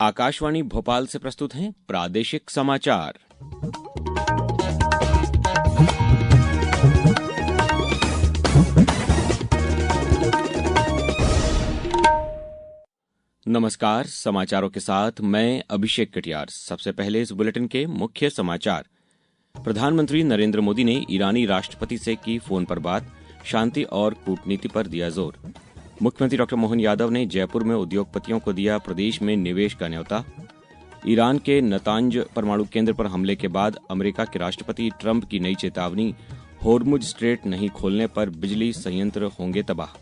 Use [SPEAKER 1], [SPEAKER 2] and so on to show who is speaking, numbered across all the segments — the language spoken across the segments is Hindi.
[SPEAKER 1] आकाशवाणी भोपाल से प्रस्तुत हैं प्रादेशिक समाचार। नमस्कार, समाचारों के साथ मैं अभिषेक कटियार। सबसे पहले इस बुलेटिन के मुख्य समाचार। प्रधानमंत्री नरेंद्र मोदी ने ईरानी राष्ट्रपति से की फोन पर बात, शांति और कूटनीति पर दिया जोर। मुख्यमंत्री डॉ मोहन यादव ने जयपुर में उद्योगपतियों को दिया प्रदेश में निवेश का न्योता। ईरान के नतांज परमाणु केंद्र पर हमले के बाद अमेरिका के राष्ट्रपति ट्रंप की नई चेतावनी, होर्मुज स्ट्रेट नहीं खोलने पर बिजली संयंत्र होंगे तबाह।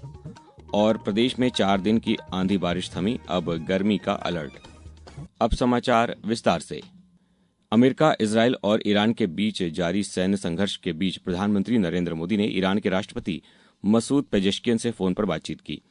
[SPEAKER 1] और प्रदेश में 4 दिन की आंधी बारिश थमी, अब गर्मी का अलर्ट। अब समाचार विस्तार से। अमेरिका, इजरायल और ईरान के बीच जारी सैन्य संघर्ष के बीच प्रधानमंत्री नरेंद्र मोदी ने ईरान के राष्ट्रपति मसूद पेजेश्कियन से फोन पर बातचीत की।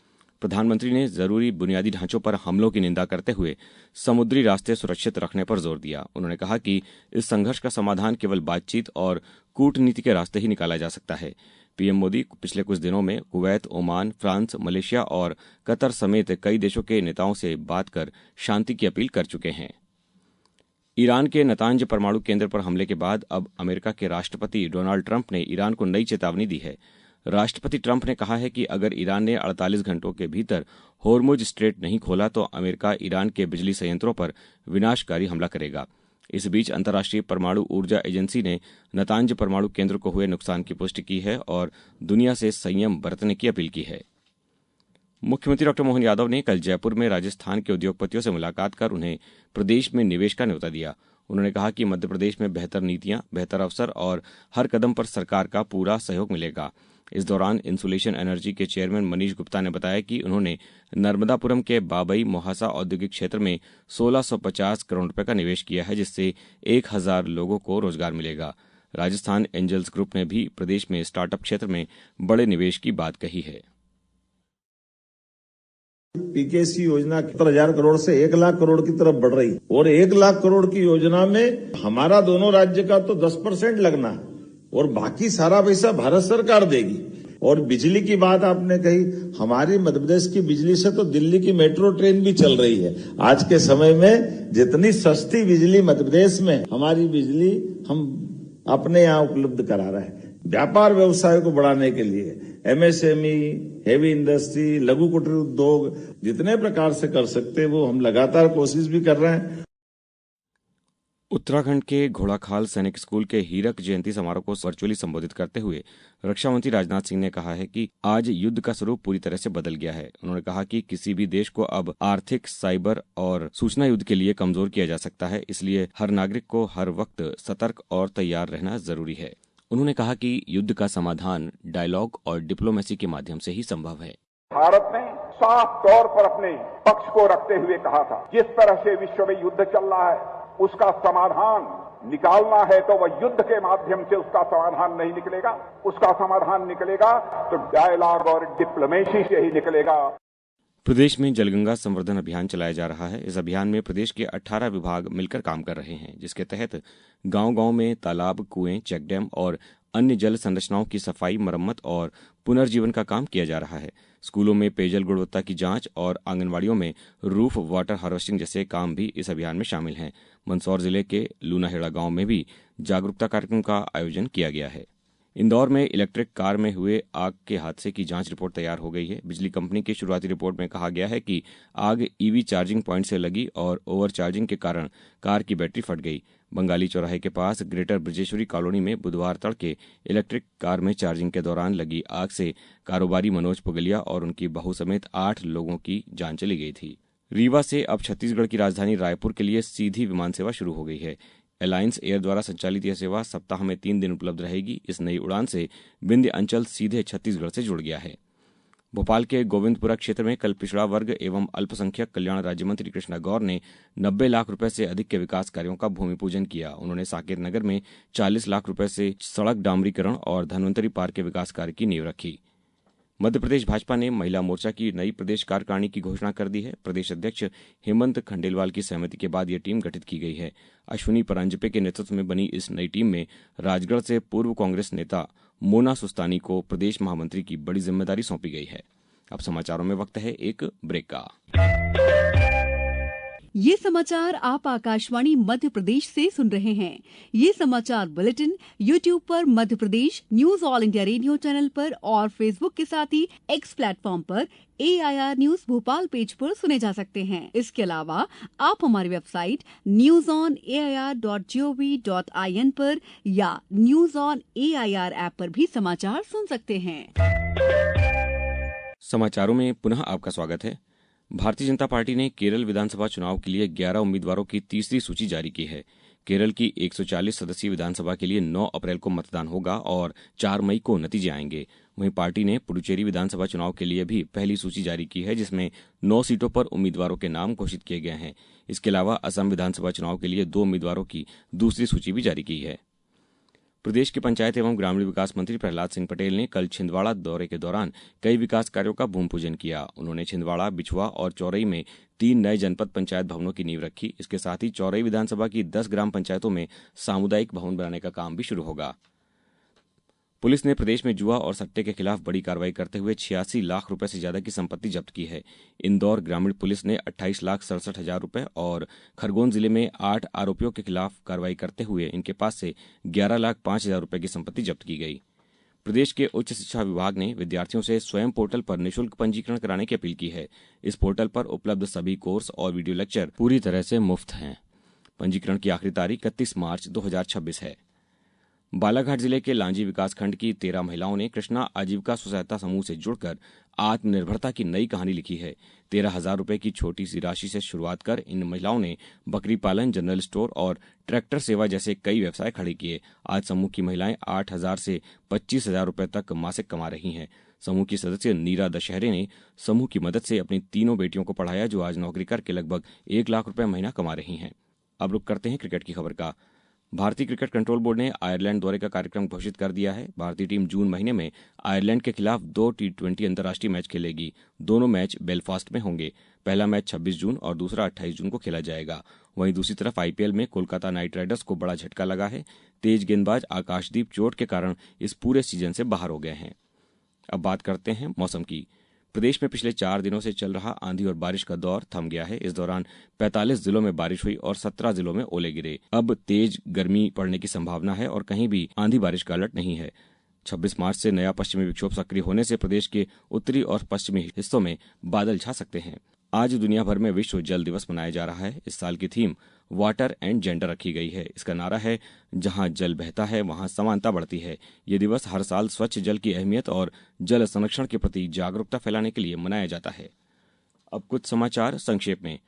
[SPEAKER 1] प्रधानमंत्री ने जरूरी बुनियादी ढांचों पर हमलों की निंदा करते हुए समुद्री रास्ते सुरक्षित रखने पर जोर दिया। उन्होंने कहा कि इस संघर्ष का समाधान केवल बातचीत और कूटनीति के रास्ते ही निकाला जा सकता है। पीएम मोदी पिछले कुछ दिनों में कुवैत, ओमान, फ्रांस, मलेशिया और कतर समेत कई देशों के नेताओं से बात कर शांति की अपील कर चुके हैं। ईरान के नतांज परमाणु केंद्र पर हमले के बाद अब अमेरिका के राष्ट्रपति डोनाल्ड ट्रंप ने ईरान को नई चेतावनी दी है। राष्ट्रपति ट्रंप ने कहा है कि अगर ईरान ने 48 घंटों के भीतर होर्मुज स्ट्रेट नहीं खोला तो अमेरिका ईरान के बिजली संयंत्रों पर विनाशकारी हमला करेगा। इस बीच अंतर्राष्ट्रीय परमाणु ऊर्जा एजेंसी ने नतांज परमाणु केंद्र को हुए नुकसान की पुष्टि की है और दुनिया से संयम बरतने की अपील की है। मुख्यमंत्री डॉ मोहन यादव ने कल जयपुर में राजस्थान के उद्योगपतियों से मुलाकात कर उन्हें प्रदेश में निवेश का न्योता दिया। उन्होंने कहा कि मध्य प्रदेश में बेहतर नीतियां, बेहतर अवसर और हर कदम पर सरकार का पूरा सहयोग मिलेगा। इस दौरान इंसुलेशन एनर्जी के चेयरमैन मनीष गुप्ता ने बताया कि उन्होंने नर्मदापुरम के बाबई मोहासा औद्योगिक क्षेत्र में 1650 करोड़ रुपए का निवेश किया है, जिससे 1000 लोगों को रोजगार मिलेगा। राजस्थान एंजल्स ग्रुप ने भी प्रदेश में स्टार्टअप क्षेत्र में बड़े निवेश की बात कही है।
[SPEAKER 2] पीकेसी योजना 70,000 करोड़ से 1 लाख करोड़ की तरफ बढ़ रही और 1 लाख करोड़ की योजना में हमारा दोनों राज्य का तो 10% लगना और बाकी सारा पैसा भारत सरकार देगी। और बिजली की बात आपने कही, हमारी मध्य प्रदेश की बिजली से तो दिल्ली की मेट्रो ट्रेन भी चल रही है। आज के समय में जितनी सस्ती बिजली मध्य प्रदेश में, हमारी बिजली हम अपने यहाँ उपलब्ध करा रहे हैं। व्यापार व्यवसाय को बढ़ाने के लिए एमएसएमई, हेवी इंडस्ट्री, लघु कुटीर उद्योग जितने प्रकार से कर सकते हैं वो हम लगातार कोशिश भी कर रहे हैं।
[SPEAKER 1] उत्तराखंड के घोड़ाखाल सैनिक स्कूल के हीरक जयंती समारोह को वर्चुअली संबोधित करते हुए रक्षा मंत्री राजनाथ सिंह ने कहा है कि आज युद्ध का स्वरूप पूरी तरह से बदल गया है। उन्होंने कहा कि किसी भी देश को अब आर्थिक, साइबर और सूचना युद्ध के लिए कमजोर किया जा सकता है, इसलिए हर नागरिक को हर वक्त सतर्क और तैयार रहना जरूरी है। उन्होंने कहा कि युद्ध का समाधान डायलॉग और डिप्लोमेसी के माध्यम से ही संभव है।
[SPEAKER 3] भारत ने साफ तौर पर अपने पक्ष को रखते हुए कहा था, जिस तरह से विश्व में युद्ध चल रहा है उसका समाधान निकालना है तो वह युद्ध के माध्यम से उसका समाधान नहीं निकलेगा। उसका समाधान निकलेगा तो डायलॉग और डिप्लोमेसी से ही निकलेगा।
[SPEAKER 1] प्रदेश में जलगंगा संवर्धन अभियान चलाया जा रहा है। इस अभियान में प्रदेश के 18 विभाग मिलकर काम कर रहे हैं, जिसके तहत गांव-गांव में तालाब, कुएं, चेक डैम और अन्य जल संरचनाओं की सफाई, मरम्मत और पुनर्जीवन का काम किया जा रहा है। स्कूलों में पेयजल गुणवत्ता की जांच और आंगनवाड़ियों में रूफ वाटर हार्वेस्टिंग जैसे काम भी इस अभियान में शामिल हैं। मंदसौर जिले के लूनाहेड़ा गांव में भी जागरूकता कार्यक्रम का आयोजन किया गया है। इंदौर में इलेक्ट्रिक कार में हुए आग के हादसे की जांच रिपोर्ट तैयार हो गई है। बिजली कंपनी की शुरुआती रिपोर्ट में कहा गया है कि आग ईवी चार्जिंग पॉइंट से लगी और ओवर चार्जिंग के कारण कार की बैटरी फट गई। बंगाली चौराहे के पास ग्रेटर ब्रजेश्वरी कॉलोनी में बुधवार तड़के इलेक्ट्रिक कार में चार्जिंग के दौरान लगी आग से कारोबारी मनोज पुगलिया और उनकी बहू समेत 8 लोगों की जान चली गई थी। रीवा से अब छत्तीसगढ़ की राजधानी रायपुर के लिए सीधी विमान सेवा शुरू हो गई है। अलायंस एयर द्वारा संचालित यह सेवा सप्ताह में 3 दिन उपलब्ध रहेगी। इस नई उड़ान से विंध्य अंचल सीधे छत्तीसगढ़ से जुड़ गया है। भोपाल के गोविंदपुरा क्षेत्र में कल पिछड़ा वर्ग एवं अल्पसंख्यक कल्याण राज्य मंत्री कृष्णा गौर ने 90 लाख रुपए से अधिक के विकास कार्यों का भूमि पूजन किया। उन्होंने साकेत नगर में 40 लाख रुपए से सड़क डामरीकरण और धन्वंतरी पार्क के विकास कार्य की नींव रखी। मध्य प्रदेश भाजपा ने महिला मोर्चा की नई प्रदेश कार्यकारिणी की घोषणा कर दी है। प्रदेश अध्यक्ष हेमंत खंडेलवाल की सहमति के बाद यह टीम गठित की गई है। अश्विनी परांजपे के नेतृत्व में बनी इस नई टीम में राजगढ़ से पूर्व कांग्रेस नेता मोना सुस्तानी को प्रदेश महामंत्री की बड़ी जिम्मेदारी सौंपी गई है। अब समाचारों में वक्त है एक ब्रेक का।
[SPEAKER 4] ये समाचार आप आकाशवाणी मध्य प्रदेश से सुन रहे हैं। ये समाचार बुलेटिन YouTube पर Madhya Pradesh news all India radio channel पर और फेसबुक के साथ ही X प्लेटफॉर्म पर AIR न्यूज भोपाल पेज पर सुने जा सकते हैं। इसके अलावा आप हमारी वेबसाइट newsonair.gov.in पर या न्यूज ऑन AIR ऐप पर भी समाचार सुन सकते हैं।
[SPEAKER 1] समाचारों में पुनः आपका स्वागत है। भारतीय जनता पार्टी ने केरल विधानसभा चुनाव के लिए 11 उम्मीदवारों की तीसरी सूची जारी की है। केरल की 140 सदस्यीय विधानसभा के लिए 9 अप्रैल को मतदान होगा और 4 मई को नतीजे आएंगे। वहीं पार्टी ने पुडुचेरी विधानसभा चुनाव के लिए भी पहली सूची जारी की है, जिसमें 9 सीटों पर उम्मीदवारों के नाम घोषित किए गए हैं। इसके अलावा असम विधानसभा चुनाव के लिए 2 उम्मीदवारों की दूसरी सूची भी जारी की है। प्रदेश के पंचायत एवं ग्रामीण विकास मंत्री प्रहलाद सिंह पटेल ने कल छिंदवाड़ा दौरे के दौरान कई विकास कार्यों का भूमि पूजन किया। उन्होंने छिंदवाड़ा, बिछुआ और चौरई में 3 नए जनपद पंचायत भवनों की नींव रखी। इसके साथ ही चौरई विधानसभा की 10 ग्राम पंचायतों में सामुदायिक भवन बनाने का काम भी शुरू होगा। पुलिस ने प्रदेश में जुआ और सट्टे के खिलाफ बड़ी कार्रवाई करते हुए 86 लाख रुपए से ज्यादा की संपत्ति जब्त की है। इंदौर ग्रामीण पुलिस ने 28,67,000 रुपए और खरगोन जिले में 8 आरोपियों के खिलाफ कार्रवाई करते हुए इनके पास से 11,05,000 रुपए की संपत्ति जब्त की गई। प्रदेश के उच्च शिक्षा विभाग ने विद्यार्थियों से स्वयं पोर्टल पर निःशुल्क पंजीकरण कराने की अपील की है। इस पोर्टल पर उपलब्ध सभी कोर्स और वीडियो लेक्चर पूरी तरह से मुफ्त हैं। पंजीकरण की आखिरी तारीख 31 मार्च 2026 है। बालाघाट जिले के लांजी विकासखंड की 13 महिलाओं ने कृष्णा आजीविका स्वसहायता समूह से जुड़कर आत्मनिर्भरता की नई कहानी लिखी है। 13,000 रुपए की छोटी सी राशि से शुरुआत कर इन महिलाओं ने बकरी पालन, जनरल स्टोर और ट्रैक्टर सेवा जैसे कई व्यवसाय खड़े किए। आज समूह की महिलाएं 8,000 से 25,000 रुपए तक मासिक कमा रही हैं। समूह की सदस्य नीरा दशहरे ने समूह की मदद से अपनी तीनों बेटियों को पढ़ाया, जो आज नौकरी करके लगभग 1 लाख रुपए महीना कमा रही हैं। अब रुक करते हैं क्रिकेट की खबर का। भारतीय क्रिकेट कंट्रोल बोर्ड ने आयरलैंड दौरे का कार्यक्रम घोषित कर दिया है। भारतीय टीम जून महीने में आयरलैंड के खिलाफ 2 T20 अंतर्राष्ट्रीय मैच खेलेगी। दोनों मैच बेलफास्ट में होंगे। पहला मैच 26 जून और दूसरा 28 जून को खेला जाएगा। वहीं दूसरी तरफ IPL में कोलकाता नाइट राइडर्स को बड़ा झटका लगा है। तेज गेंदबाज आकाशदीप चोट के कारण इस पूरे सीजन से बाहर हो गए हैं। अब बात करते हैं मौसम की। प्रदेश में पिछले 4 दिनों से चल रहा आंधी और बारिश का दौर थम गया है। इस दौरान 45 जिलों में बारिश हुई और 17 जिलों में ओले गिरे। अब तेज गर्मी पड़ने की संभावना है और कहीं भी आंधी बारिश का अलर्ट नहीं है। 26 मार्च से नया पश्चिमी विक्षोभ सक्रिय होने से प्रदेश के उत्तरी और पश्चिमी हिस्सों में बादल छा सकते हैं। आज दुनिया भर में विश्व जल दिवस मनाया जा रहा है। इस साल की थीम वाटर एंड जेंडर रखी गई है। इसका नारा है, जहां जल बहता है वहां समानता बढ़ती है। ये दिवस हर साल स्वच्छ जल की अहमियत और जल संरक्षण के प्रति जागरूकता फैलाने के लिए मनाया जाता है। अब कुछ समाचार संक्षेप में।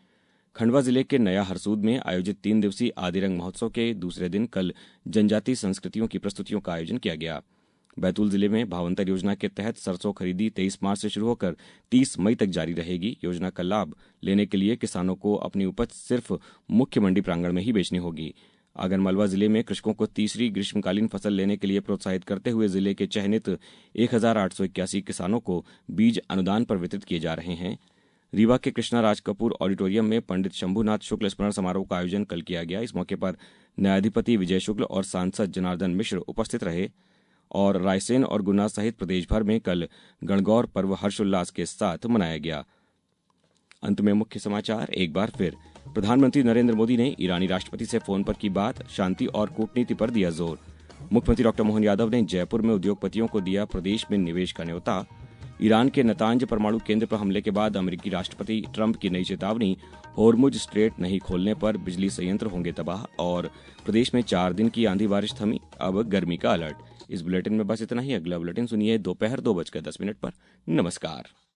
[SPEAKER 1] खंडवा जिले के नया हरसूद में आयोजित 3 दिवसीय आदिरंग महोत्सव के दूसरे दिन कल जनजातीय संस्कृतियों की प्रस्तुतियों का आयोजन किया गया। बैतूल जिले में भावंतर योजना के तहत सरसों खरीदी 23 मार्च से शुरू होकर 30 मई तक जारी रहेगी। योजना का लाभ लेने के लिए किसानों को अपनी उपज सिर्फ मुख्य मंडी प्रांगण में ही बेचनी होगी। आगरमालवा जिले में कृषकों को तीसरी ग्रीष्मकालीन फसल लेने के लिए प्रोत्साहित करते हुए जिले के चयनित 1,881 किसानों को बीज अनुदान पर वितरित किए जा रहे हैं। रीवा के कृष्णा राज कपूर ऑडिटोरियम में पंडित शंभुनाथ शुक्ल स्मरण समारोह का आयोजन कल किया गया। इस मौके पर न्यायाधिपति विजय शुक्ल और सांसद जनार्दन मिश्र उपस्थित रहे और रायसेन और गुना सहित प्रदेश भर में कल गणगौर पर्व हर्षोल्लास के साथ मनाया गया। अंत में मुख्य समाचार एक बार फिर। प्रधानमंत्री नरेंद्र मोदी ने ईरानी राष्ट्रपति से फोन पर की बात, शांति और कूटनीति पर दिया जोर। मुख्यमंत्री डॉक्टर मोहन यादव ने जयपुर में उद्योगपतियों को दिया प्रदेश में निवेश का न्योता। ईरान के नतांज परमाणु केंद्र पर हमले के बाद अमेरिकी राष्ट्रपति ट्रंप की नई चेतावनी, होर्मुज स्ट्रेट नहीं खोलने पर बिजली संयंत्र होंगे तबाह। और प्रदेश में 4 दिन की आंधी बारिश थमी, अब गर्मी का अलर्ट। इस बुलेटिन में बस इतना ही। अगला बुलेटिन सुनिए दोपहर 2:10 पर। नमस्कार।